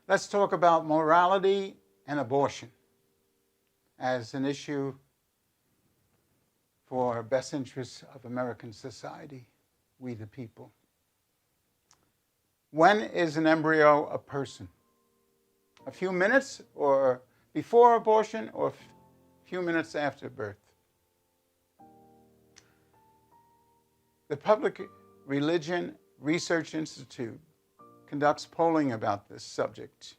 Let's talk about morality and abortion as an issue for best interests of American society, we the people. When is an embryo a person? A few minutes or before abortion, or a few minutes after birth? The Public Religion Research Institute conducts polling about this subject.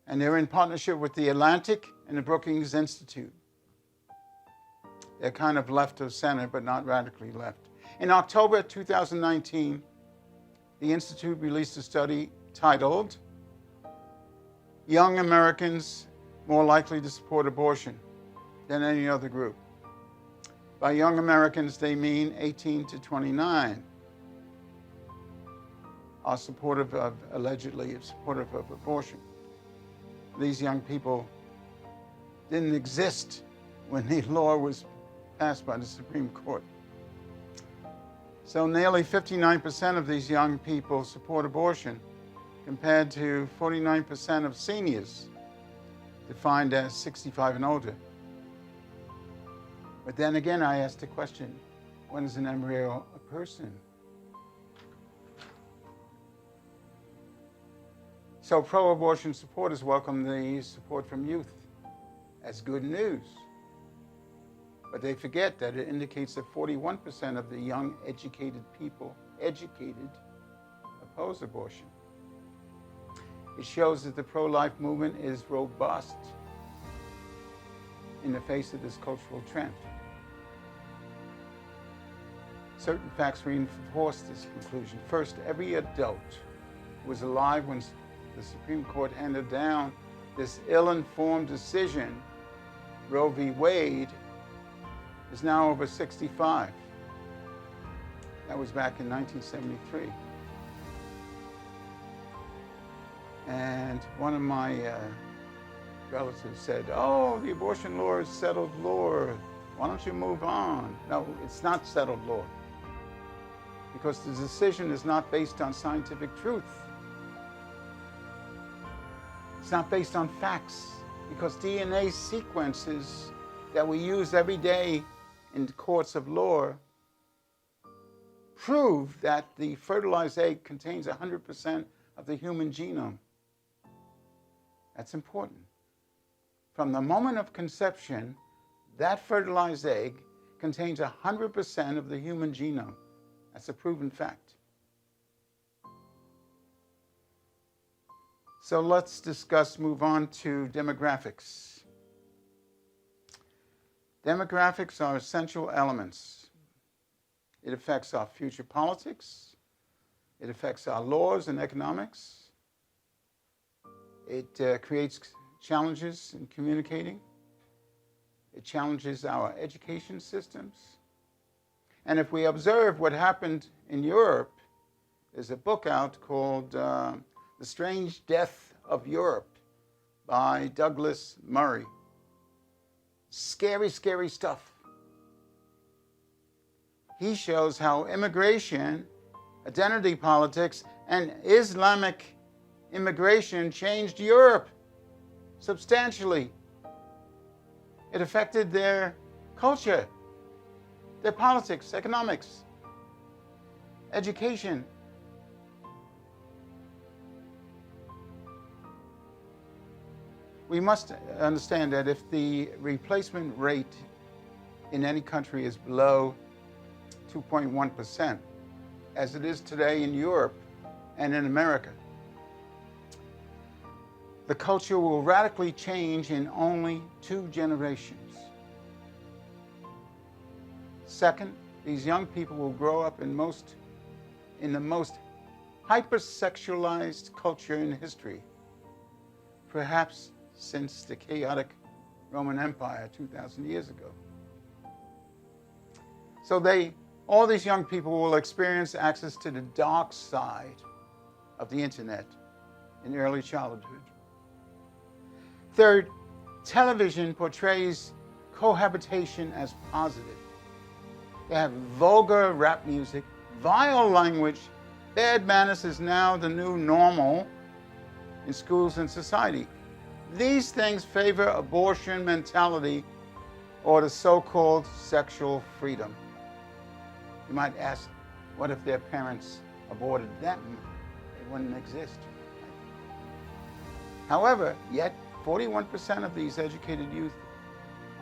And they're in partnership with the Atlantic and the Brookings Institute. They're kind of left of center, but not radically left. In October 2019, the Institute released a study titled Young Americans More Likely to Support Abortion Than Any Other Group. By young Americans, they mean 18 to 29. Are supportive of, allegedly supportive of abortion. These young people didn't exist when the law was passed by the Supreme Court. So nearly 59% of these young people support abortion, compared to 49% of seniors, defined as 65 and older. But then again, I asked the question, when is an embryo a person? So pro-abortion supporters welcome the support from youth as good news. But they forget that it indicates that 41% of the young educated people, oppose abortion. It shows that the pro-life movement is robust in the face of this cultural trend. Certain facts reinforce this conclusion. First, every adult who was alive when the Supreme Court handed down this ill-informed decision, Roe v. Wade, is now over 65. That was back in 1973. And one of my relatives said, oh, the abortion law is settled law. Why don't you move on? No, it's not settled law. Because the decision is not based on scientific truth. It's not based on facts, because DNA sequences that we use every day in the courts of law prove that the fertilized egg contains 100% of the human genome. That's important. From the moment of conception, that fertilized egg contains 100% of the human genome. That's a proven fact. So let's move on to demographics. Demographics are essential elements. It affects our future politics. It affects our laws and economics. It creates challenges in communicating. It challenges our education systems. And if we observe what happened in Europe, there's a book out called The Strange Death of Europe by Douglas Murray. Scary, scary stuff. He shows how immigration, identity politics, and Islamic immigration changed Europe substantially. It affected their culture, their politics, economics, education. We must understand that if the replacement rate in any country is below 2.1%, as it is today in Europe and in America, the culture will radically change in only 2 generations. Second, these young people will grow up in the most hypersexualized culture in history, perhaps since the chaotic Roman Empire 2,000 years ago. So all these young people will experience access to the dark side of the internet in early childhood. Third, television portrays cohabitation as positive. They have vulgar rap music, vile language. Bad manners is now the new normal in schools and society. These things favor abortion mentality or the so-called sexual freedom. You might ask, what if their parents aborted them? It wouldn't exist. However, yet 41% of these educated youth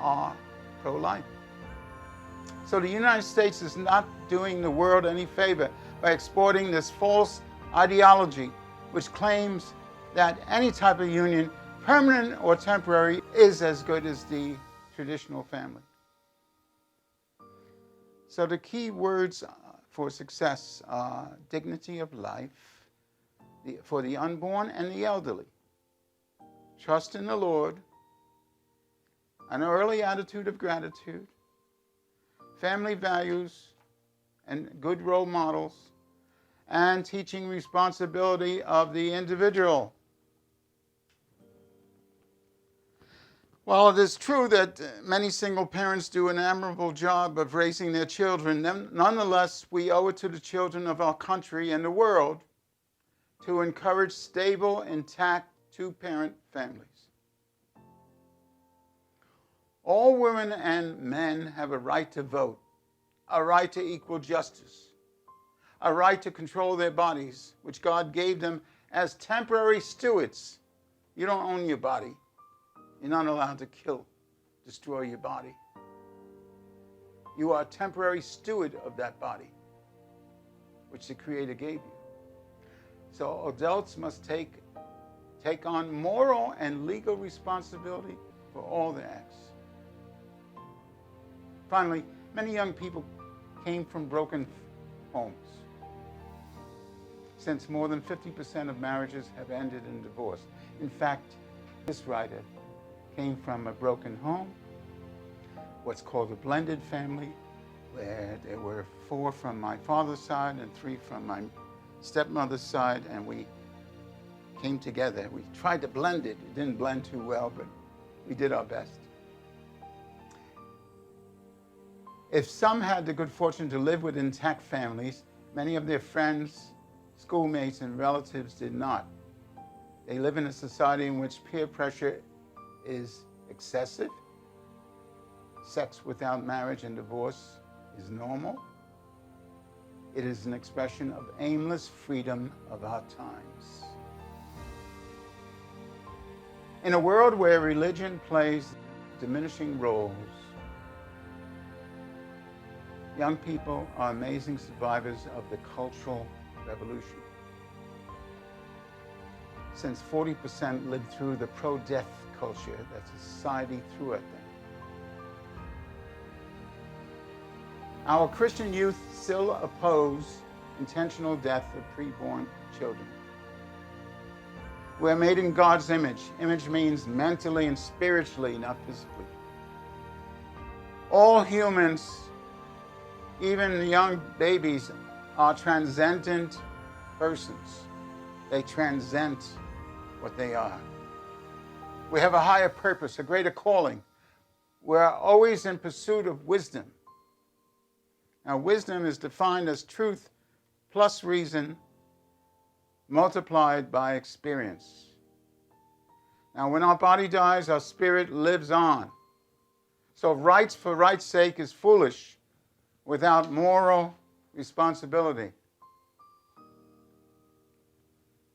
are pro-life. So the United States is not doing the world any favor by exporting this false ideology which claims that any type of union, permanent or temporary, is as good as the traditional family. So the key words for success are dignity of life for the unborn and the elderly, trust in the Lord, an early attitude of gratitude, family values and good role models, and teaching responsibility of the individual. While it is true that many single parents do an admirable job of raising their children, nonetheless, we owe it to the children of our country and the world to encourage stable, intact, two-parent families. All women and men have a right to vote, a right to equal justice, a right to control their bodies, which God gave them as temporary stewards. You don't own your body. You're not allowed to destroy your body. You are a temporary steward of that body, which the Creator gave you. So adults must take on moral and legal responsibility for all their acts. Finally, many young people came from broken homes. Since more than 50% of marriages have ended in divorce. In fact, this writer came from a broken home, what's called a blended family, where there were 4 from my father's side and 3 from my stepmother's side, and we came together. We tried to blend it. It didn't blend too well, but we did our best. If some had the good fortune to live with intact families, many of their friends, schoolmates, and relatives did not. They live in a society in which peer pressure is excessive. Sex without marriage and divorce is normal. It is an expression of aimless freedom of our times. In a world where religion plays diminishing roles, young people are amazing survivors of the cultural revolution. Since 40% lived through the pro-death culture that society threw at them. Our Christian youth still oppose intentional death of preborn children. We're made in God's image. Image means mentally and spiritually, not physically. All humans, even young babies, are transcendent persons. They transcend what they are. We have a higher purpose, a greater calling. We're always in pursuit of wisdom. Now, wisdom is defined as truth plus reason multiplied by experience. Now, when our body dies, our spirit lives on. So rights for rights' sake is foolish without moral responsibility.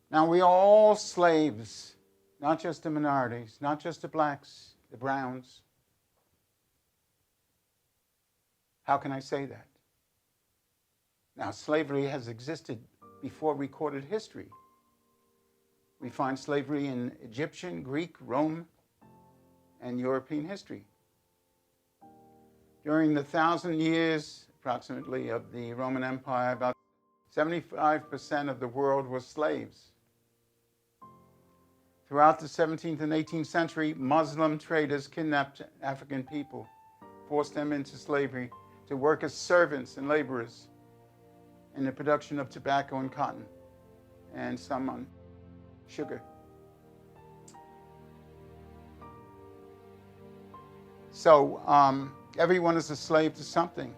Now, we are all slaves, not just the minorities, not just the blacks, the browns. How can I say that? Now, slavery has existed before recorded history. We find slavery in Egyptian, Greek, Rome, and European history. During the 1,000 years, approximately, of the Roman Empire, about 75% of the world was slaves. Throughout the 17th and 18th century, Muslim traders kidnapped African people, forced them into slavery to work as servants and laborers in the production of tobacco and cotton, and some on sugar. So everyone is a slave to something.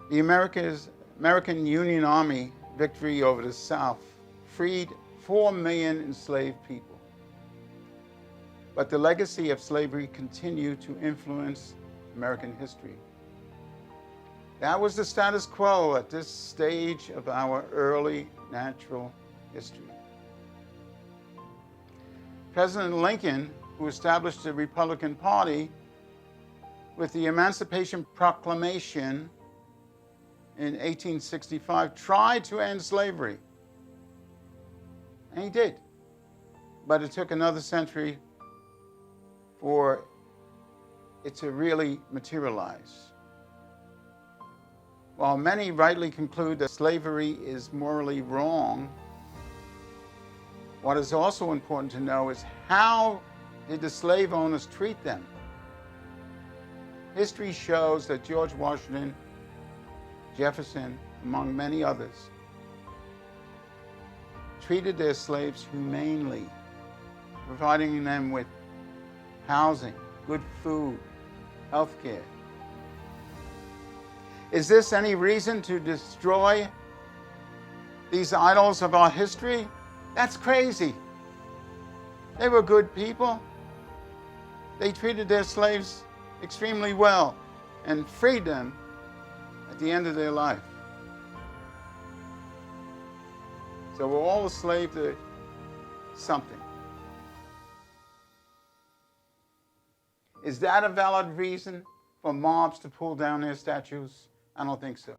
The American Union Army victory over the South freed 4 million enslaved people. But the legacy of slavery continued to influence American history. That was the status quo at this stage of our early natural history. President Lincoln, who established the Republican Party with the Emancipation Proclamation in 1865, tried to end slavery. And he did. But it took another century for it to really materialize. While many rightly conclude that slavery is morally wrong, what is also important to know is how did the slave owners treat them? History shows that George Washington, Jefferson, among many others, treated their slaves humanely, providing them with housing, good food, health care. Is this any reason to destroy these idols of our history? That's crazy. They were good people. They treated their slaves extremely well and freed them at the end of their life. So we're all a slave to something. Is that a valid reason for mobs to pull down their statues? I don't think so.